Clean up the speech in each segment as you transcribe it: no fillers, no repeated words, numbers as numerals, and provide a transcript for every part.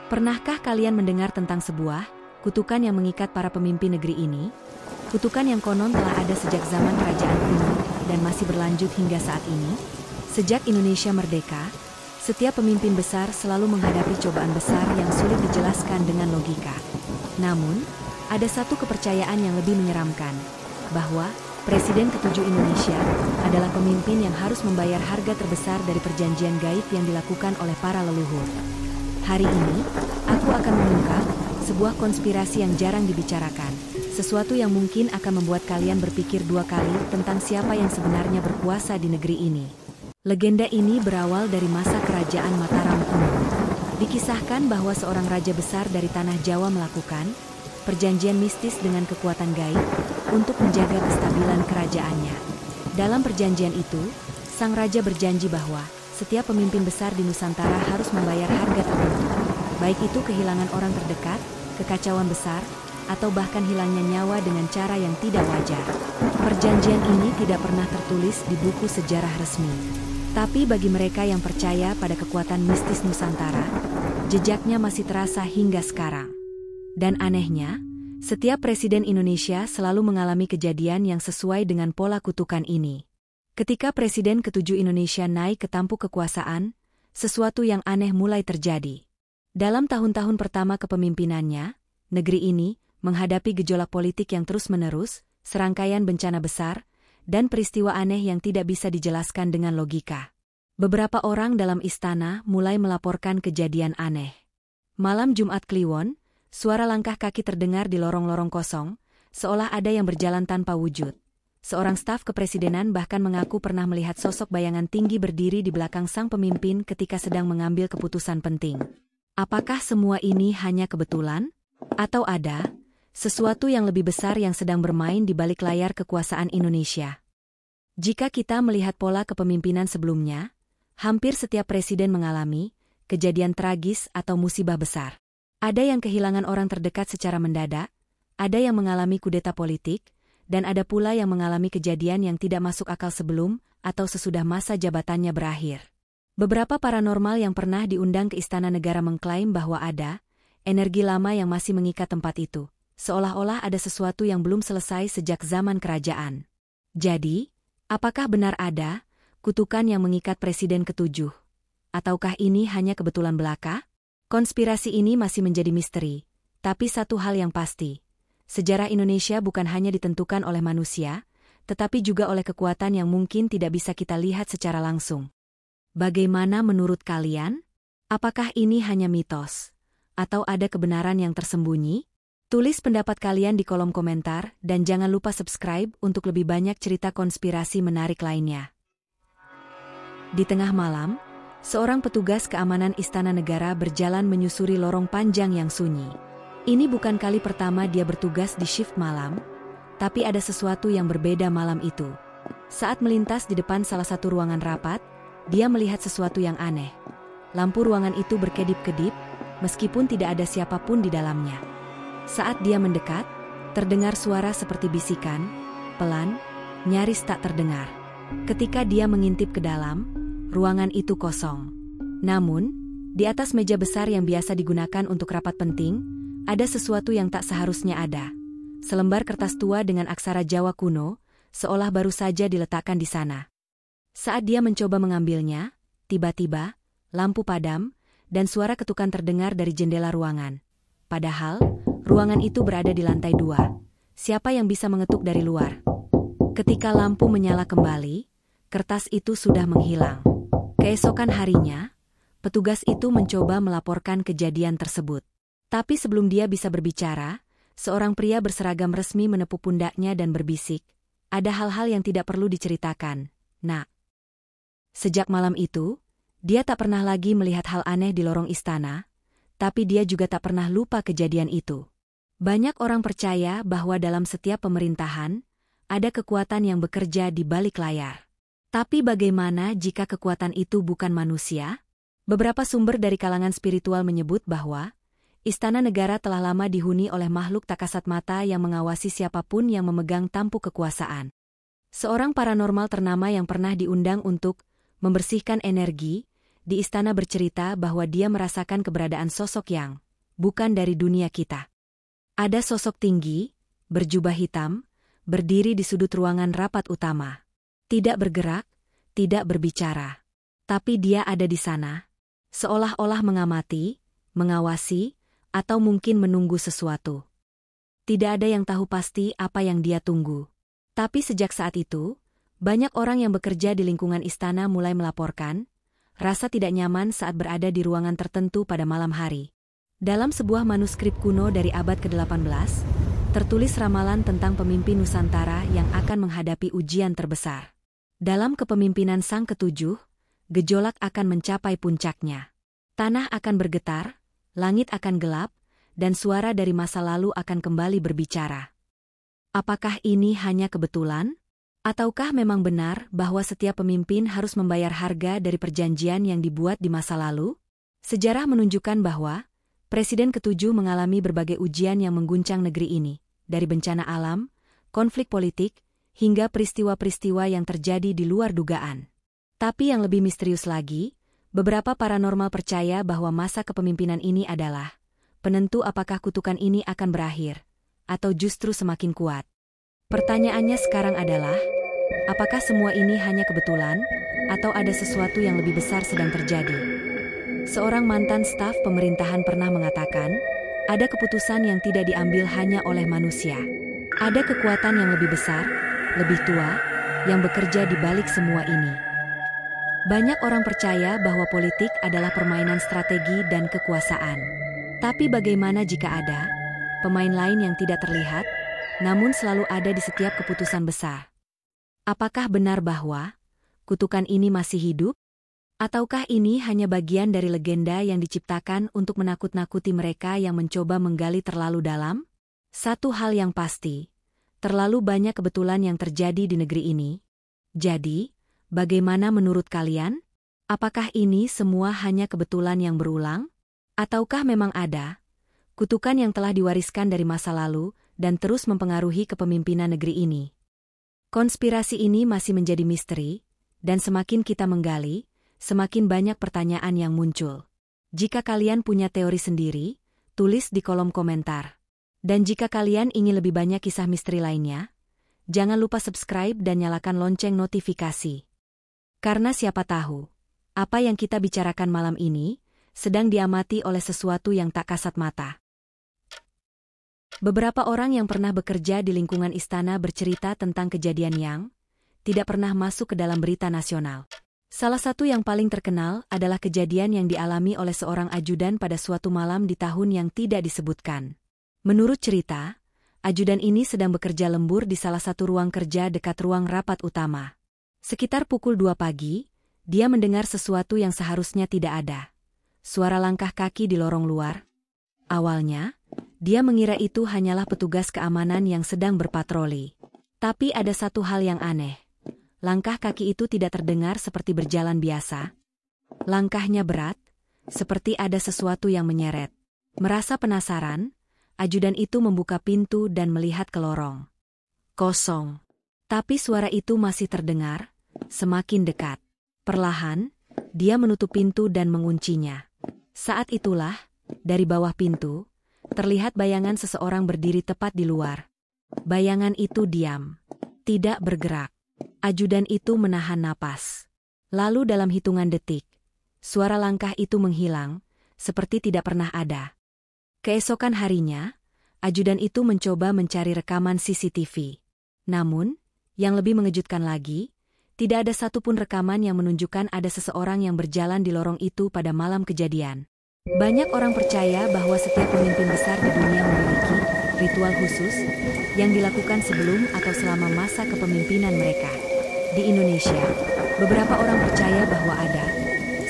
Pernahkah kalian mendengar tentang sebuah kutukan yang mengikat para pemimpin negeri ini? Kutukan yang konon telah ada sejak zaman kerajaan kuno dan masih berlanjut hingga saat ini. Sejak Indonesia merdeka, setiap pemimpin besar selalu menghadapi cobaan besar yang sulit dijelaskan dengan logika. Namun, ada satu kepercayaan yang lebih menyeramkan, bahwa Presiden ke-7 Indonesia adalah pemimpin yang harus membayar harga terbesar dari perjanjian gaib yang dilakukan oleh para leluhur. Hari ini, aku akan mengungkap sebuah konspirasi yang jarang dibicarakan, sesuatu yang mungkin akan membuat kalian berpikir dua kali tentang siapa yang sebenarnya berkuasa di negeri ini. Legenda ini berawal dari masa kerajaan Mataram kuno. Dikisahkan bahwa seorang raja besar dari tanah Jawa melakukan perjanjian mistis dengan kekuatan gaib untuk menjaga kestabilan kerajaannya. Dalam perjanjian itu, sang raja berjanji bahwa setiap pemimpin besar di Nusantara harus membayar harga tertentu, baik itu kehilangan orang terdekat, kekacauan besar, atau bahkan hilangnya nyawa dengan cara yang tidak wajar. Perjanjian ini tidak pernah tertulis di buku sejarah resmi. Tapi bagi mereka yang percaya pada kekuatan mistis Nusantara, jejaknya masih terasa hingga sekarang. Dan anehnya, setiap presiden Indonesia selalu mengalami kejadian yang sesuai dengan pola kutukan ini. Ketika Presiden ke-7 Indonesia naik ke tampuk kekuasaan, sesuatu yang aneh mulai terjadi. Dalam tahun-tahun pertama kepemimpinannya, negeri ini menghadapi gejolak politik yang terus-menerus, serangkaian bencana besar, dan peristiwa aneh yang tidak bisa dijelaskan dengan logika. Beberapa orang dalam istana mulai melaporkan kejadian aneh. Malam Jumat Kliwon, suara langkah kaki terdengar di lorong-lorong kosong, seolah ada yang berjalan tanpa wujud. Seorang staf kepresidenan bahkan mengaku pernah melihat sosok bayangan tinggi berdiri di belakang sang pemimpin ketika sedang mengambil keputusan penting. Apakah semua ini hanya kebetulan? Atau ada sesuatu yang lebih besar yang sedang bermain di balik layar kekuasaan Indonesia? Jika kita melihat pola kepemimpinan sebelumnya, hampir setiap presiden mengalami kejadian tragis atau musibah besar. Ada yang kehilangan orang terdekat secara mendadak, ada yang mengalami kudeta politik, dan ada pula yang mengalami kejadian yang tidak masuk akal sebelum atau sesudah masa jabatannya berakhir. Beberapa paranormal yang pernah diundang ke Istana Negara mengklaim bahwa ada energi lama yang masih mengikat tempat itu, seolah-olah ada sesuatu yang belum selesai sejak zaman kerajaan. Jadi, apakah benar ada kutukan yang mengikat Presiden ke-7? Ataukah ini hanya kebetulan belaka? Konspirasi ini masih menjadi misteri, tapi satu hal yang pasti, sejarah Indonesia bukan hanya ditentukan oleh manusia, tetapi juga oleh kekuatan yang mungkin tidak bisa kita lihat secara langsung. Bagaimana menurut kalian? Apakah ini hanya mitos? Atau ada kebenaran yang tersembunyi? Tulis pendapat kalian di kolom komentar dan jangan lupa subscribe untuk lebih banyak cerita konspirasi menarik lainnya. Di tengah malam, seorang petugas keamanan Istana Negara berjalan menyusuri lorong panjang yang sunyi. Ini bukan kali pertama dia bertugas di shift malam, tapi ada sesuatu yang berbeda malam itu. Saat melintas di depan salah satu ruangan rapat, dia melihat sesuatu yang aneh. Lampu ruangan itu berkedip-kedip, meskipun tidak ada siapapun di dalamnya. Saat dia mendekat, terdengar suara seperti bisikan, pelan, nyaris tak terdengar. Ketika dia mengintip ke dalam, ruangan itu kosong. Namun, di atas meja besar yang biasa digunakan untuk rapat penting, ada sesuatu yang tak seharusnya ada. Selembar kertas tua dengan aksara Jawa kuno, seolah baru saja diletakkan di sana. Saat dia mencoba mengambilnya, tiba-tiba, lampu padam, dan suara ketukan terdengar dari jendela ruangan. Padahal, ruangan itu berada di lantai 2. Siapa yang bisa mengetuk dari luar? Ketika lampu menyala kembali, kertas itu sudah menghilang. Keesokan harinya, petugas itu mencoba melaporkan kejadian tersebut. Tapi sebelum dia bisa berbicara, seorang pria berseragam resmi menepuk pundaknya dan berbisik, ada hal-hal yang tidak perlu diceritakan, Nak. Sejak malam itu, dia tak pernah lagi melihat hal aneh di lorong istana, tapi dia juga tak pernah lupa kejadian itu. Banyak orang percaya bahwa dalam setiap pemerintahan, ada kekuatan yang bekerja di balik layar. Tapi bagaimana jika kekuatan itu bukan manusia? Beberapa sumber dari kalangan spiritual menyebut bahwa Istana Negara telah lama dihuni oleh makhluk tak kasat mata yang mengawasi siapapun yang memegang tampuk kekuasaan. Seorang paranormal ternama yang pernah diundang untuk membersihkan energi, di istana bercerita bahwa dia merasakan keberadaan sosok yang bukan dari dunia kita. Ada sosok tinggi, berjubah hitam, berdiri di sudut ruangan rapat utama. Tidak bergerak, tidak berbicara. Tapi dia ada di sana, seolah-olah mengamati, mengawasi, atau mungkin menunggu sesuatu. Tidak ada yang tahu pasti apa yang dia tunggu. Tapi sejak saat itu, banyak orang yang bekerja di lingkungan istana mulai melaporkan rasa tidak nyaman saat berada di ruangan tertentu pada malam hari. Dalam sebuah manuskrip kuno dari abad ke-18, tertulis ramalan tentang pemimpin Nusantara yang akan menghadapi ujian terbesar. Dalam kepemimpinan Sang Ketujuh, gejolak akan mencapai puncaknya. Tanah akan bergetar, langit akan gelap, dan suara dari masa lalu akan kembali berbicara. Apakah ini hanya kebetulan? Ataukah memang benar bahwa setiap pemimpin harus membayar harga dari perjanjian yang dibuat di masa lalu? Sejarah menunjukkan bahwa Presiden ke-7 mengalami berbagai ujian yang mengguncang negeri ini, dari bencana alam, konflik politik, hingga peristiwa-peristiwa yang terjadi di luar dugaan. Tapi yang lebih misterius lagi, beberapa paranormal percaya bahwa masa kepemimpinan ini adalah penentu apakah kutukan ini akan berakhir, atau justru semakin kuat. Pertanyaannya sekarang adalah, apakah semua ini hanya kebetulan, atau ada sesuatu yang lebih besar sedang terjadi? Seorang mantan staf pemerintahan pernah mengatakan, ada keputusan yang tidak diambil hanya oleh manusia. Ada kekuatan yang lebih besar, lebih tua, yang bekerja di balik semua ini. Banyak orang percaya bahwa politik adalah permainan strategi dan kekuasaan. Tapi bagaimana jika ada pemain lain yang tidak terlihat, namun selalu ada di setiap keputusan besar? Apakah benar bahwa kutukan ini masih hidup? Ataukah ini hanya bagian dari legenda yang diciptakan untuk menakut-nakuti mereka yang mencoba menggali terlalu dalam? Satu hal yang pasti, terlalu banyak kebetulan yang terjadi di negeri ini. Jadi, bagaimana menurut kalian? Apakah ini semua hanya kebetulan yang berulang? Ataukah memang ada kutukan yang telah diwariskan dari masa lalu dan terus mempengaruhi kepemimpinan negeri ini? Konspirasi ini masih menjadi misteri, dan semakin kita menggali, semakin banyak pertanyaan yang muncul. Jika kalian punya teori sendiri, tulis di kolom komentar. Dan jika kalian ingin lebih banyak kisah misteri lainnya, jangan lupa subscribe dan nyalakan lonceng notifikasi. Karena siapa tahu, apa yang kita bicarakan malam ini sedang diamati oleh sesuatu yang tak kasat mata. Beberapa orang yang pernah bekerja di lingkungan istana bercerita tentang kejadian yang tidak pernah masuk ke dalam berita nasional. Salah satu yang paling terkenal adalah kejadian yang dialami oleh seorang ajudan pada suatu malam di tahun yang tidak disebutkan. Menurut cerita, ajudan ini sedang bekerja lembur di salah satu ruang kerja dekat ruang rapat utama. Sekitar pukul 2 pagi, dia mendengar sesuatu yang seharusnya tidak ada. Suara langkah kaki di lorong luar. Awalnya, dia mengira itu hanyalah petugas keamanan yang sedang berpatroli. Tapi ada satu hal yang aneh. Langkah kaki itu tidak terdengar seperti berjalan biasa. Langkahnya berat, seperti ada sesuatu yang menyeret. Merasa penasaran, ajudan itu membuka pintu dan melihat ke lorong. Kosong. Tapi suara itu masih terdengar, semakin dekat. Perlahan, dia menutup pintu dan menguncinya. Saat itulah, dari bawah pintu, terlihat bayangan seseorang berdiri tepat di luar. Bayangan itu diam, tidak bergerak. Ajudan itu menahan napas. Lalu dalam hitungan detik, suara langkah itu menghilang, seperti tidak pernah ada. Keesokan harinya, ajudan itu mencoba mencari rekaman CCTV. Namun, yang lebih mengejutkan lagi, tidak ada satupun rekaman yang menunjukkan ada seseorang yang berjalan di lorong itu pada malam kejadian. Banyak orang percaya bahwa setiap pemimpin besar di dunia memiliki ritual khusus yang dilakukan sebelum atau selama masa kepemimpinan mereka. Di Indonesia, beberapa orang percaya bahwa ada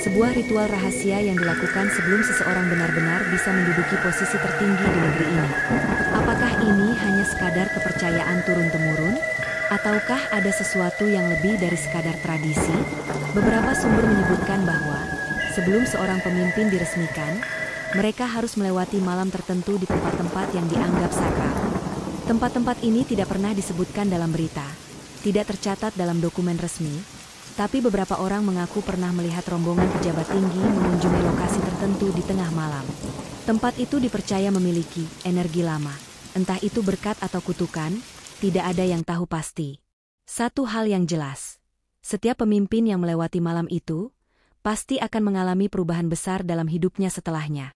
sebuah ritual rahasia yang dilakukan sebelum seseorang benar-benar bisa menduduki posisi tertinggi di negeri ini. Apakah ini hanya sekadar kepercayaan turun-temurun? Ataukah ada sesuatu yang lebih dari sekadar tradisi? Beberapa sumber menyebutkan bahwa sebelum seorang pemimpin diresmikan, mereka harus melewati malam tertentu di tempat-tempat yang dianggap sakral. Tempat-tempat ini tidak pernah disebutkan dalam berita, tidak tercatat dalam dokumen resmi, Tapi beberapa orang mengaku pernah melihat rombongan pejabat tinggi mengunjungi lokasi tertentu di tengah malam. Tempat itu dipercaya memiliki energi lama. Entah itu berkat atau kutukan, tidak ada yang tahu pasti. Satu hal yang jelas, setiap pemimpin yang melewati malam itu, pasti akan mengalami perubahan besar dalam hidupnya setelahnya.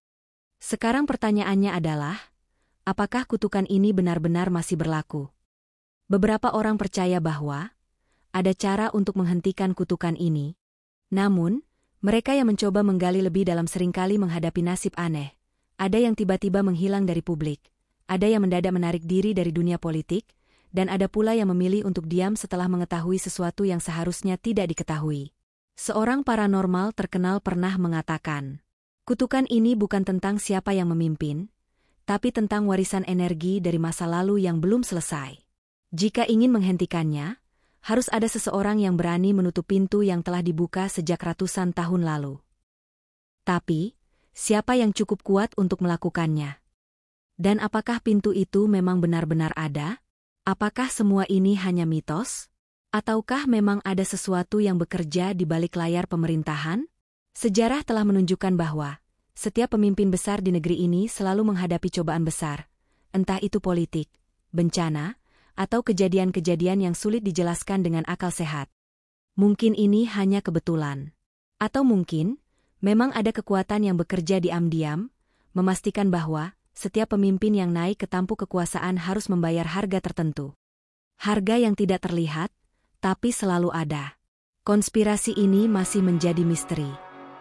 Sekarang pertanyaannya adalah, apakah kutukan ini benar-benar masih berlaku? Beberapa orang percaya bahwa ada cara untuk menghentikan kutukan ini. Namun, mereka yang mencoba menggali lebih dalam seringkali menghadapi nasib aneh. Ada yang tiba-tiba menghilang dari publik, ada yang mendadak menarik diri dari dunia politik, dan ada pula yang memilih untuk diam setelah mengetahui sesuatu yang seharusnya tidak diketahui. Seorang paranormal terkenal pernah mengatakan, kutukan ini bukan tentang siapa yang memimpin, tapi tentang warisan energi dari masa lalu yang belum selesai. Jika ingin menghentikannya, harus ada seseorang yang berani menutup pintu yang telah dibuka sejak ratusan tahun lalu. Tapi, siapa yang cukup kuat untuk melakukannya? Dan apakah pintu itu memang benar-benar ada? Apakah semua ini hanya mitos? Ataukah memang ada sesuatu yang bekerja di balik layar pemerintahan? Sejarah telah menunjukkan bahwa setiap pemimpin besar di negeri ini selalu menghadapi cobaan besar, entah itu politik, bencana, atau kejadian-kejadian yang sulit dijelaskan dengan akal sehat. Mungkin ini hanya kebetulan. Atau mungkin, memang ada kekuatan yang bekerja diam-diam, memastikan bahwa setiap pemimpin yang naik ke tampuk kekuasaan harus membayar harga tertentu. Harga yang tidak terlihat, tapi selalu ada. Konspirasi ini masih menjadi misteri.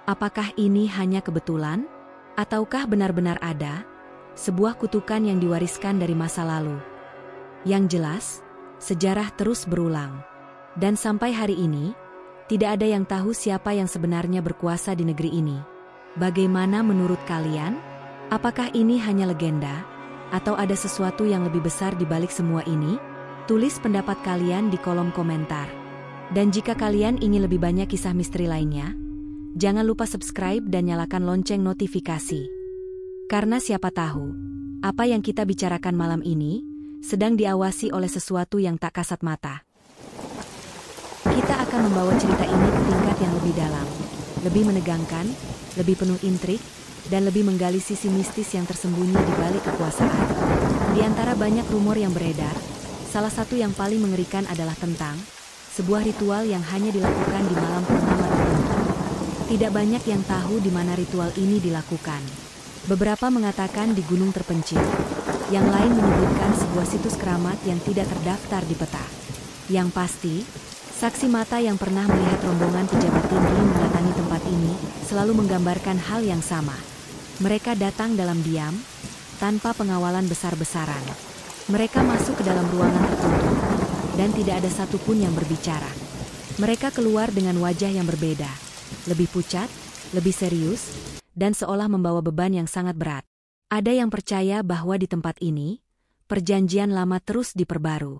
Apakah ini hanya kebetulan? Ataukah benar-benar ada sebuah kutukan yang diwariskan dari masa lalu? Yang jelas, sejarah terus berulang. Dan sampai hari ini, tidak ada yang tahu siapa yang sebenarnya berkuasa di negeri ini. Bagaimana menurut kalian? Apakah ini hanya legenda? Atau ada sesuatu yang lebih besar di balik semua ini? Tulis pendapat kalian di kolom komentar. Dan jika kalian ingin lebih banyak kisah misteri lainnya, jangan lupa subscribe dan nyalakan lonceng notifikasi. Karena siapa tahu, apa yang kita bicarakan malam ini sedang diawasi oleh sesuatu yang tak kasat mata. Kita akan membawa cerita ini ke tingkat yang lebih dalam, lebih menegangkan, lebih penuh intrik, dan lebih menggali sisi mistis yang tersembunyi di balik kekuasaan. Di antara banyak rumor yang beredar, salah satu yang paling mengerikan adalah tentang sebuah ritual yang hanya dilakukan di malam purnama tertentu. Tidak banyak yang tahu di mana ritual ini dilakukan. Beberapa mengatakan di gunung terpencil, yang lain menyebutkan sebuah situs keramat yang tidak terdaftar di peta. Yang pasti, saksi mata yang pernah melihat rombongan pejabat tinggi mendatangi tempat ini selalu menggambarkan hal yang sama. Mereka datang dalam diam, tanpa pengawalan besar-besaran. Mereka masuk ke dalam ruangan tertutup, dan tidak ada satupun yang berbicara. Mereka keluar dengan wajah yang berbeda, lebih pucat, lebih serius, dan seolah membawa beban yang sangat berat. Ada yang percaya bahwa di tempat ini, perjanjian lama terus diperbaru.